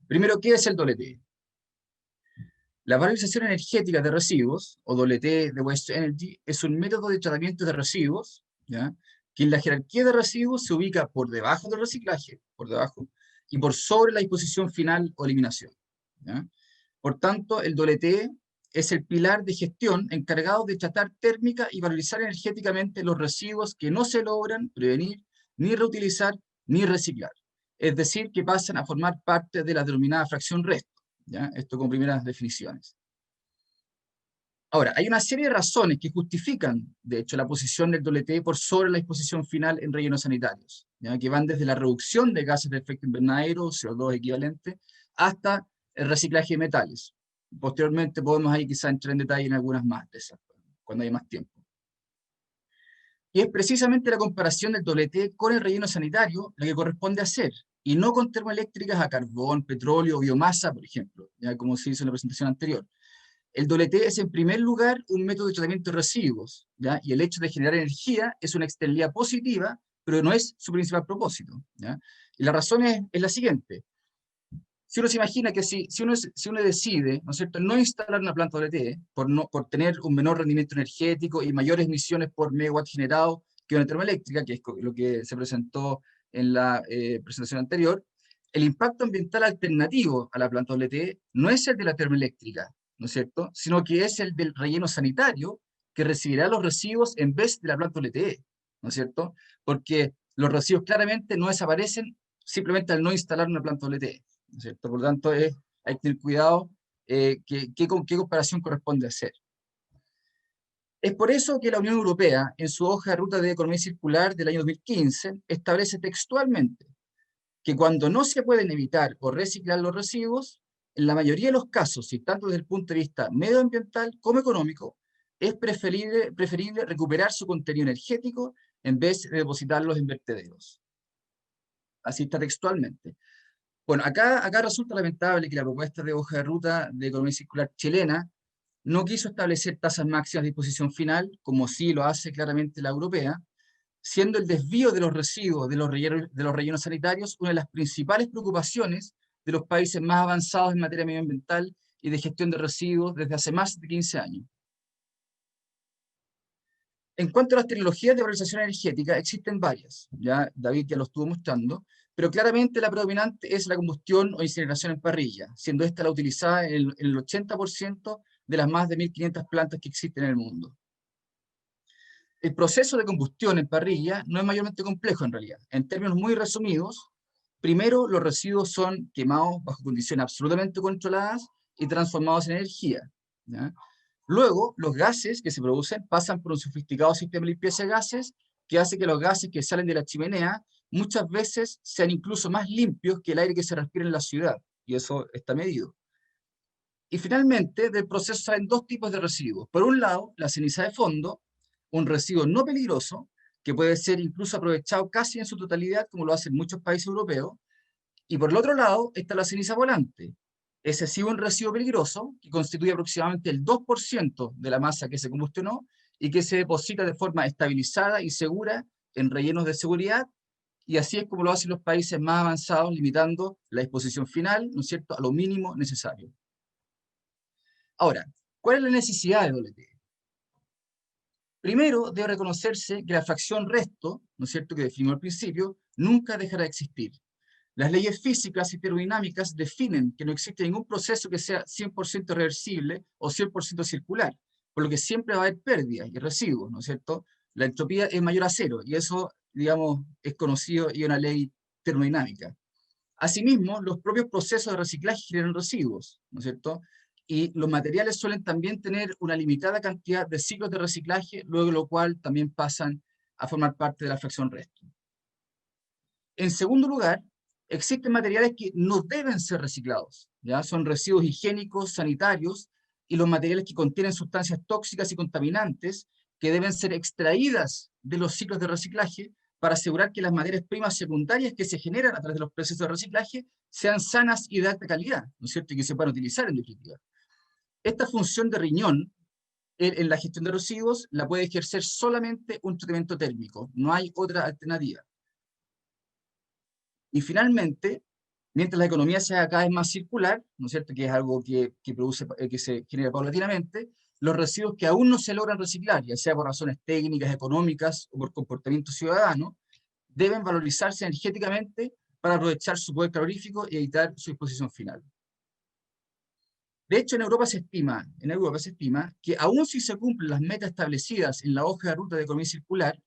Primero, ¿qué es el WTE? La valorización energética de residuos, o WTE de Waste Energy, es un método de tratamiento de residuos, ¿ya?, que en la jerarquía de residuos se ubica por debajo del reciclaje, por debajo, y por sobre la disposición final o eliminación, ¿ya? Por tanto, el WTE es el pilar de gestión encargado de tratar térmica y valorizar energéticamente los residuos que no se logran prevenir, ni reutilizar, ni reciclar. Es decir, que pasan a formar parte de la denominada fracción resto, ¿ya? Esto como primeras definiciones. Ahora, hay una serie de razones que justifican, de hecho, la posición del WTE por sobre la disposición final en rellenos sanitarios, ¿ya?, que van desde la reducción de gases de efecto invernadero, CO2 equivalente, hasta el reciclaje de metales. Posteriormente podemos ahí quizá entrar en detalle en algunas más de esas, cuando haya más tiempo. Y es precisamente la comparación del WTE con el relleno sanitario la que corresponde hacer, y no con termoeléctricas a carbón, petróleo o biomasa, por ejemplo, ya como se hizo en la presentación anterior. El WTE es en primer lugar un método de tratamiento de residuos, ¿ya? Y el hecho de generar energía es una externalidad positiva, pero no es su principal propósito, ¿ya? Y la razón es la siguiente. Si uno se imagina que si uno decide, ¿no es cierto?, no instalar una planta WTE por tener un menor rendimiento energético y mayores emisiones por megawatt generado que una termoeléctrica, que es lo que se presentó en la presentación anterior, el impacto ambiental alternativo a la planta WTE no es el de la termoeléctrica, ¿no es cierto?, sino que es el del relleno sanitario que recibirá los residuos en vez de la planta WTE, ¿no es cierto? Porque los residuos claramente no desaparecen simplemente al no instalar una planta WTE, ¿no es cierto? Por lo tanto, hay que tener cuidado qué comparación corresponde hacer. Es por eso que la Unión Europea, en su hoja de ruta de economía circular del año 2015, establece textualmente que cuando no se pueden evitar o reciclar los residuos, en la mayoría de los casos, y tanto desde el punto de vista medioambiental como económico, es preferible recuperar su contenido energético en vez de depositarlos en vertederos. Así está textualmente. Bueno, acá resulta lamentable que la propuesta de hoja de ruta de economía circular chilena no quiso establecer tasas máximas de disposición final, como sí lo hace claramente la europea, siendo el desvío de los residuos de los rellenos sanitarios una de las principales preocupaciones de los países más avanzados en materia medioambiental y de gestión de residuos desde hace más de 15 años. En cuanto a las tecnologías de valorización energética, existen varias, ya David ya lo estuvo mostrando, pero claramente la predominante es la combustión o incineración en parrilla, siendo esta la utilizada en el 80% de las más de 1.500 plantas que existen en el mundo. El proceso de combustión en parrilla no es mayormente complejo en realidad. En términos muy resumidos, primero los residuos son quemados bajo condiciones absolutamente controladas y transformados en energía, ¿ya? Luego, los gases que se producen pasan por un sofisticado sistema de limpieza de gases que hace que los gases que salen de la chimenea muchas veces sean incluso más limpios que el aire que se respira en la ciudad, y eso está medido. Y finalmente, del proceso salen dos tipos de residuos. Por un lado, la ceniza de fondo, un residuo no peligroso, que puede ser incluso aprovechado casi en su totalidad, como lo hacen muchos países europeos. Y por el otro lado está la ceniza volante. Ese sí un residuo peligroso, que constituye aproximadamente el 2% de la masa que se combustionó y que se deposita de forma estabilizada y segura en rellenos de seguridad, y así es como lo hacen los países más avanzados, limitando la exposición final, ¿no es cierto?, a lo mínimo necesario. Ahora, ¿cuál es la necesidad de WTE? Primero, debe reconocerse que la fracción resto, ¿no es cierto?, que definimos al principio, nunca dejará de existir. Las leyes físicas y termodinámicas definen que no existe ningún proceso que sea 100% reversible o 100% circular, por lo que siempre va a haber pérdidas y residuos, ¿no es cierto? La entropía es mayor a cero, y eso, digamos, es conocido y es una ley termodinámica. Asimismo, los propios procesos de reciclaje generan residuos, ¿no es cierto? Y los materiales suelen también tener una limitada cantidad de ciclos de reciclaje, luego de lo cual también pasan a formar parte de la fracción resto. En segundo lugar, existen materiales que no deben ser reciclados, ¿ya? Son residuos higiénicos, sanitarios, y los materiales que contienen sustancias tóxicas y contaminantes que deben ser extraídas de los ciclos de reciclaje para asegurar que las materias primas secundarias que se generan a través de los procesos de reciclaje sean sanas y de alta calidad, ¿no es cierto?, y que se puedan utilizar en definitiva. Esta función de riñón en la gestión de residuos la puede ejercer solamente un tratamiento térmico, no hay otra alternativa. Y finalmente, mientras la economía sea cada vez más circular, ¿no es cierto?, que es algo que se genera paulatinamente, los residuos que aún no se logran reciclar, ya sea por razones técnicas, económicas o por comportamiento ciudadano, deben valorizarse energéticamente para aprovechar su poder calorífico y evitar su disposición final. De hecho, en Europa se estima que aun si se cumplen las metas establecidas en la hoja de ruta de economía circular,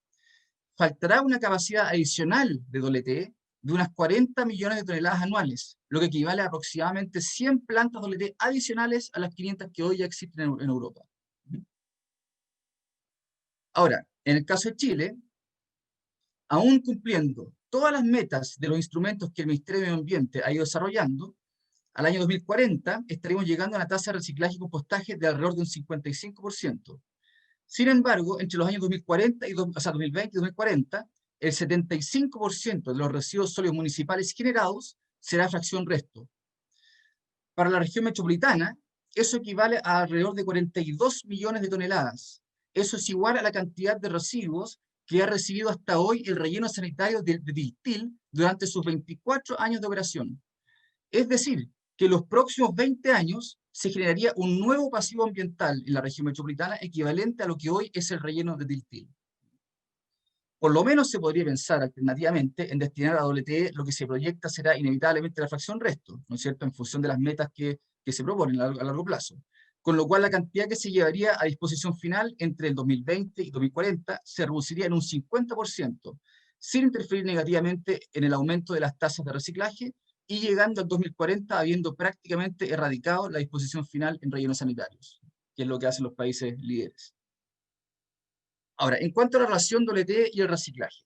faltará una capacidad adicional de WTE de unas 40 millones de toneladas anuales, lo que equivale a aproximadamente 100 plantas WTE adicionales a las 500 que hoy ya existen en Europa. Ahora, en el caso de Chile, aún cumpliendo todas las metas de los instrumentos que el Ministerio de Medio Ambiente ha ido desarrollando, al año 2040 estaremos llegando a una tasa de reciclaje y compostaje de alrededor de un 55%. Sin embargo, entre los años 2040 2020 y 2040, el 75% de los residuos sólidos municipales generados será fracción resto. Para la región metropolitana, eso equivale a alrededor de 42 millones de toneladas. Eso es igual a la cantidad de residuos que ha recibido hasta hoy el relleno sanitario de Diltil durante sus 24 años de operación. Es decir, que en los próximos 20 años se generaría un nuevo pasivo ambiental en la región metropolitana equivalente a lo que hoy es el relleno de Diltil. Por lo menos se podría pensar alternativamente en destinar a WTE lo que se proyecta será inevitablemente la fracción resto, ¿no es cierto?, en función de las metas que se proponen a largo plazo. Con lo cual la cantidad que se llevaría a disposición final entre el 2020 y 2040 se reduciría en un 50%, sin interferir negativamente en el aumento de las tasas de reciclaje y llegando al 2040 habiendo prácticamente erradicado la disposición final en rellenos sanitarios, que es lo que hacen los países líderes. Ahora, en cuanto a la relación WTE y el reciclaje.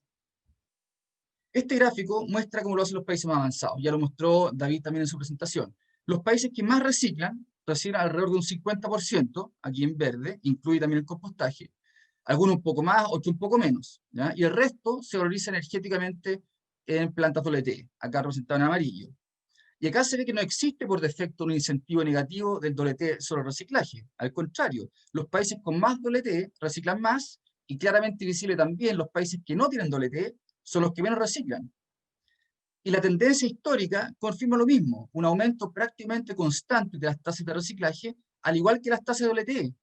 Este gráfico muestra cómo lo hacen los países más avanzados. Ya lo mostró David también en su presentación. Los países que más reciclan alrededor de un 50%, aquí en verde, incluye también el compostaje. Algunos un poco más, otros un poco menos, ¿ya? Y el resto se valoriza energéticamente en plantas WTE, acá representado en amarillo. Y acá se ve que no existe por defecto un incentivo negativo del WTE sobre el reciclaje. Al contrario, los países con más WTE reciclan más y claramente visible también los países que no tienen WTE son los que menos reciclan. Y la tendencia histórica confirma lo mismo, un aumento prácticamente constante de las tasas de reciclaje, al igual que las tasas de WTE,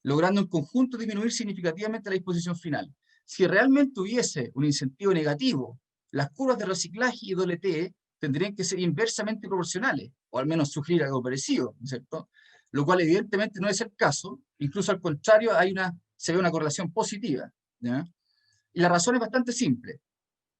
logrando en conjunto disminuir significativamente la disposición final. Si realmente hubiese un incentivo negativo, las curvas de reciclaje y WTE tendrían que ser inversamente proporcionales, o al menos sugerir algo parecido, ¿no es cierto? Lo cual evidentemente no es el caso, incluso al contrario se ve una correlación positiva, ¿ya? Y la razón es bastante simple.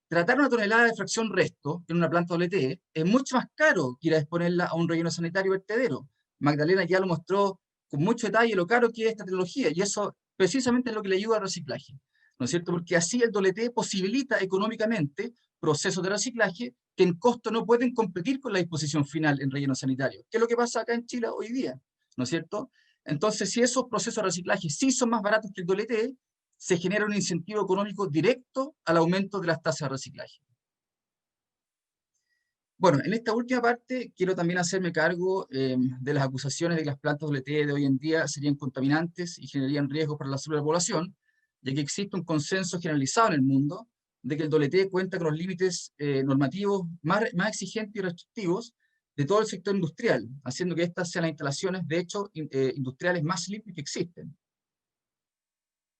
Tratar una tonelada de fracción resto en una planta WTE es mucho más caro que ir a exponerla a un relleno sanitario vertedero. Magdalena ya lo mostró con mucho detalle lo caro que es esta tecnología, y eso precisamente es lo que le ayuda al reciclaje, ¿no es cierto? Porque así el WTE posibilita económicamente procesos de reciclaje que en costo no pueden competir con la disposición final en relleno sanitario, que es lo que pasa acá en Chile hoy día, ¿no es cierto? Entonces, si esos procesos de reciclaje sí son más baratos que el WTE, se genera un incentivo económico directo al aumento de las tasas de reciclaje. Bueno, en esta última parte quiero también hacerme cargo de las acusaciones de que las plantas WTE de hoy en día serían contaminantes y generarían riesgos para la salud de la población, ya que existe un consenso generalizado en el mundo de que el WTE cuenta con los límites normativos más exigentes y restrictivos de todo el sector industrial, haciendo que estas sean las instalaciones, de hecho, industriales más limpias que existen.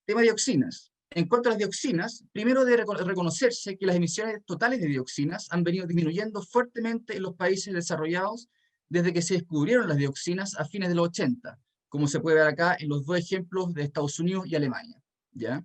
Tema de dioxinas. En cuanto a las dioxinas, primero debe reconocerse que las emisiones totales de dioxinas han venido disminuyendo fuertemente en los países desarrollados desde que se descubrieron las dioxinas a fines de los 80, como se puede ver acá en los dos ejemplos de Estados Unidos y Alemania, ¿ya?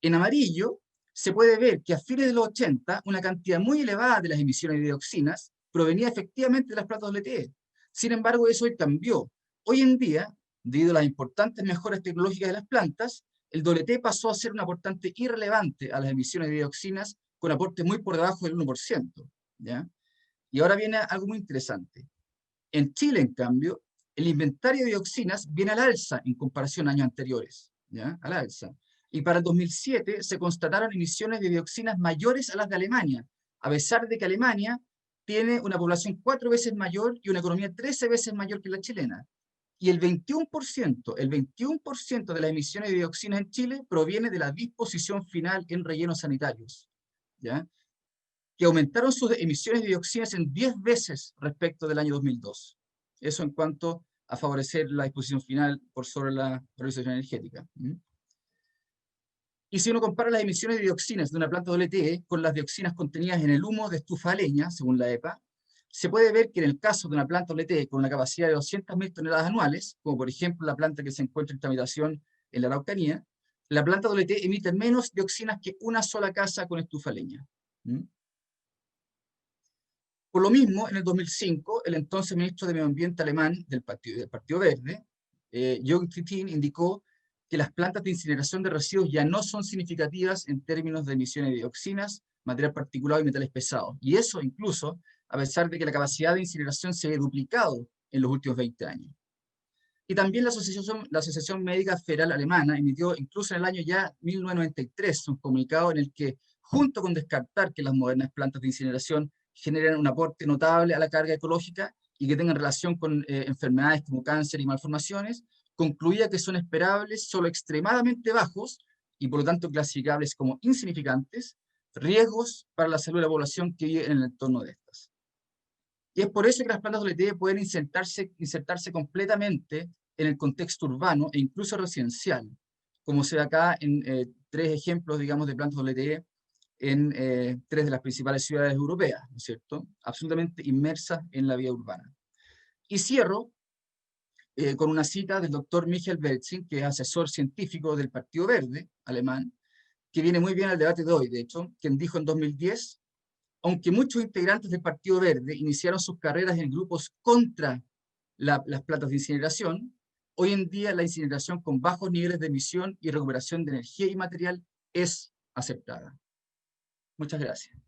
En amarillo se puede ver que a fines de los 80 una cantidad muy elevada de las emisiones de dioxinas provenía efectivamente de las plantas WTE. Sin embargo, eso hoy cambió. Hoy en día, debido a las importantes mejoras tecnológicas de las plantas, el WTE pasó a ser un aportante irrelevante a las emisiones de dioxinas con aportes muy por debajo del 1%, ¿ya? Y ahora viene algo muy interesante. En Chile, en cambio, el inventario de dioxinas viene al alza en comparación a años anteriores, ¿ya? Al alza. Y para el 2007 se constataron emisiones de dioxinas mayores a las de Alemania, a pesar de que Alemania tiene una población 4 veces mayor y una economía 13 veces mayor que la chilena. Y el 21% de las emisiones de dioxinas en Chile proviene de la disposición final en rellenos sanitarios, ¿ya? que aumentaron sus emisiones de dioxinas en 10 veces respecto del año 2002. Eso en cuanto a favorecer la disposición final por sobre la valorización energética. Y si uno compara las emisiones de dioxinas de una planta WTE con las dioxinas contenidas en el humo de estufa a leña, según la EPA, se puede ver que en el caso de una planta WTE con una capacidad de 200.000 toneladas anuales, como por ejemplo la planta que se encuentra en tramitación en la Araucanía, la planta WTE emite menos dioxinas que una sola casa con estufa a leña. Por lo mismo, en el 2005, el entonces ministro de Medio Ambiente alemán del Partido Verde, Jürgen Trittin, indicó que las plantas de incineración de residuos ya no son significativas en términos de emisiones de dioxinas, material particulado y metales pesados. Y eso incluso a pesar de que la capacidad de incineración se ha duplicado en los últimos 20 años. Y también la Asociación Médica Federal Alemana emitió incluso en el año ya 1993 un comunicado en el que, junto con descartar que las modernas plantas de incineración generan un aporte notable a la carga ecológica y que tengan relación con enfermedades como cáncer y malformaciones, concluía que son esperables solo extremadamente bajos y por lo tanto clasificables como insignificantes riesgos para la salud de la población que vive en el entorno de estas. Y es por eso que las plantas WTE pueden insertarse completamente en el contexto urbano e incluso residencial, como se ve acá en 3 ejemplos, digamos, de plantas WTE en 3 de las principales ciudades europeas, ¿no es cierto? Absolutamente inmersas en la vida urbana. Y cierro con una cita del doctor Michael Belzin, que es asesor científico del Partido Verde alemán, que viene muy bien al debate de hoy, de hecho, quien dijo en 2010: aunque muchos integrantes del Partido Verde iniciaron sus carreras en grupos contra las plantas de incineración, hoy en día la incineración con bajos niveles de emisión y recuperación de energía y material es aceptada. Muchas gracias.